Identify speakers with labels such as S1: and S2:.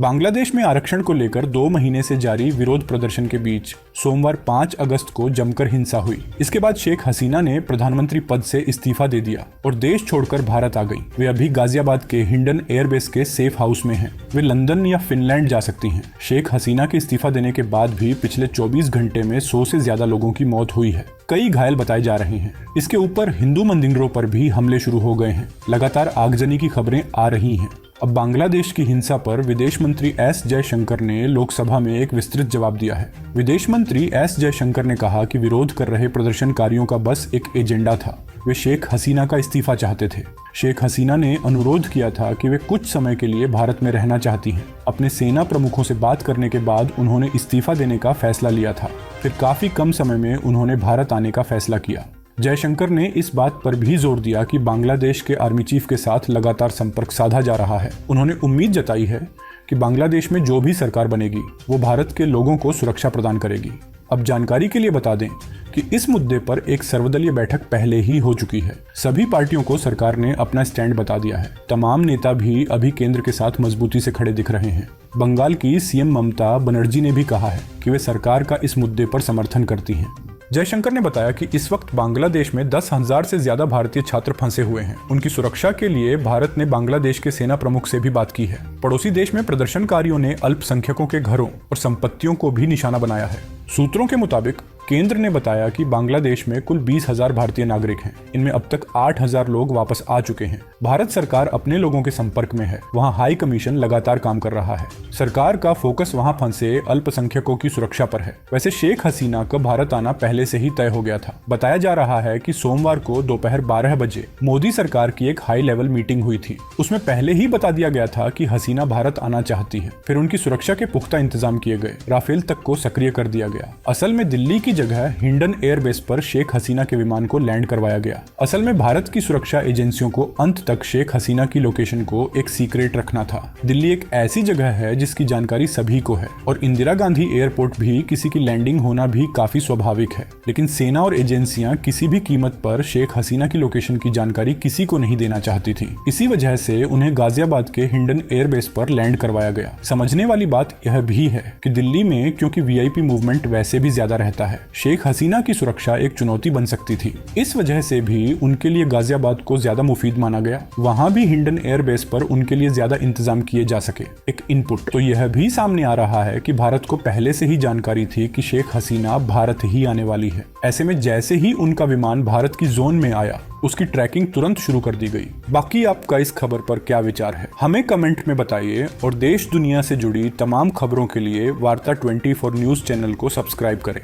S1: बांग्लादेश में आरक्षण को लेकर 2 महीने से जारी विरोध प्रदर्शन के बीच सोमवार 5 अगस्त को जमकर हिंसा हुई। इसके बाद शेख हसीना ने प्रधानमंत्री पद से इस्तीफा दे दिया और देश छोड़कर भारत आ गई। वे अभी गाजियाबाद के हिंडन एयरबेस के सेफ हाउस में हैं। वे लंदन या फिनलैंड जा सकती हैं। शेख हसीना के इस्तीफा देने के बाद भी पिछले 24 घंटे में 100 से ज्यादा लोगों की मौत हुई है। कई घायल बताए जा रहे हैं। इसके ऊपर हिंदू मंदिरों पर भी हमले शुरू हो गए हैं। लगातार आगजनी की खबरें आ रही हैं। अब बांग्लादेश की हिंसा पर विदेश मंत्री एस जयशंकर ने लोकसभा में एक विस्तृत जवाब दिया है। विदेश मंत्री एस जयशंकर ने कहा कि विरोध कर रहे प्रदर्शनकारियों का बस एक एजेंडा था। वे शेख हसीना का इस्तीफा चाहते थे। शेख हसीना ने अनुरोध किया था कि वे कुछ समय के लिए भारत में रहना चाहती हैं। अपने सेना प्रमुखों से बात करने के बाद उन्होंने इस्तीफा देने का फैसला लिया था। फिर काफी कम समय में उन्होंने भारत आने का फैसला किया। जयशंकर ने इस बात पर भी जोर दिया कि बांग्लादेश के आर्मी चीफ के साथ लगातार संपर्क साधा जा रहा है। उन्होंने उम्मीद जताई है कि बांग्लादेश में जो भी सरकार बनेगी वो भारत के लोगों को सुरक्षा प्रदान करेगी। अब जानकारी के लिए बता दें कि इस मुद्दे पर एक सर्वदलीय बैठक पहले ही हो चुकी है। सभी पार्टियों को सरकार ने अपना स्टैंड बता दिया है। तमाम नेता भी अभी केंद्र के साथ मजबूती से खड़े दिख रहे हैं। बंगाल की सीएम ममता बनर्जी ने भी कहा है कि वे सरकार का इस मुद्दे पर समर्थन करती हैं। जयशंकर ने बताया कि इस वक्त बांग्लादेश में 10,000 से ज्यादा भारतीय छात्र फंसे हुए हैं। उनकी सुरक्षा के लिए भारत ने बांग्लादेश के सेना प्रमुख से भी बात की है। पड़ोसी देश में प्रदर्शनकारियों ने अल्पसंख्यकों के घरों और संपत्तियों को भी निशाना बनाया है। सूत्रों के मुताबिक केंद्र ने बताया कि बांग्लादेश में कुल 20,000 भारतीय नागरिक हैं। इनमें अब तक 8,000 लोग वापस आ चुके हैं। भारत सरकार अपने लोगों के संपर्क में है। वहां हाई कमीशन लगातार काम कर रहा है। सरकार का फोकस वहां फंसे अल्पसंख्यकों की सुरक्षा पर है। वैसे शेख हसीना का भारत आना पहले से ही तय हो गया था। बताया जा रहा है कि सोमवार को दोपहर 12 बजे मोदी सरकार की एक हाई लेवल मीटिंग हुई थी। उसमें पहले ही बता दिया गया था कि हसीना भारत आना चाहती है। फिर उनकी सुरक्षा के पुख्ता इंतजाम किए गए। राफेल तक को सक्रिय कर दिया गया। असल में दिल्ली की जगह हिंडन एयरबेस पर शेख हसीना के विमान को लैंड करवाया गया। असल में भारत की सुरक्षा एजेंसियों को अंत तक शेख हसीना की लोकेशन को एक सीक्रेट रखना था। दिल्ली एक ऐसी जगह है जिसकी जानकारी सभी को है और इंदिरा गांधी एयरपोर्ट भी किसी की लैंडिंग होना भी काफी स्वाभाविक है। लेकिन सेना और एजेंसियां किसी भी कीमत पर शेख हसीना की लोकेशन की जानकारी किसी को नहीं देना चाहती थी। इसी वजह से उन्हें गाजियाबाद के हिंडन एयरबेस पर लैंड करवाया गया। समझने वाली बात यह भी है कि दिल्ली में क्योंकि वीआईपी मूवमेंट वैसे भी ज्यादा रहता है, शेख हसीना की सुरक्षा एक चुनौती बन सकती थी। इस वजह से भी उनके लिए गाजियाबाद को ज्यादा मुफीद माना गया। वहां भी हिंडन एयरबेस पर उनके लिए ज्यादा इंतजाम किए जा सके। एक इनपुट तो यह भी सामने आ रहा है कि भारत को पहले से ही जानकारी थी कि शेख हसीना भारत ही आने वाली है। ऐसे में जैसे ही उनका विमान भारत की जोन में आया, उसकी ट्रैकिंग तुरंत शुरू कर दी गई। बाकी आपका इस खबर पर क्या विचार है, हमें कमेंट में बताइए और देश दुनिया से जुड़ी तमाम खबरों के लिए वार्ता 24 न्यूज चैनल को सब्सक्राइब करें।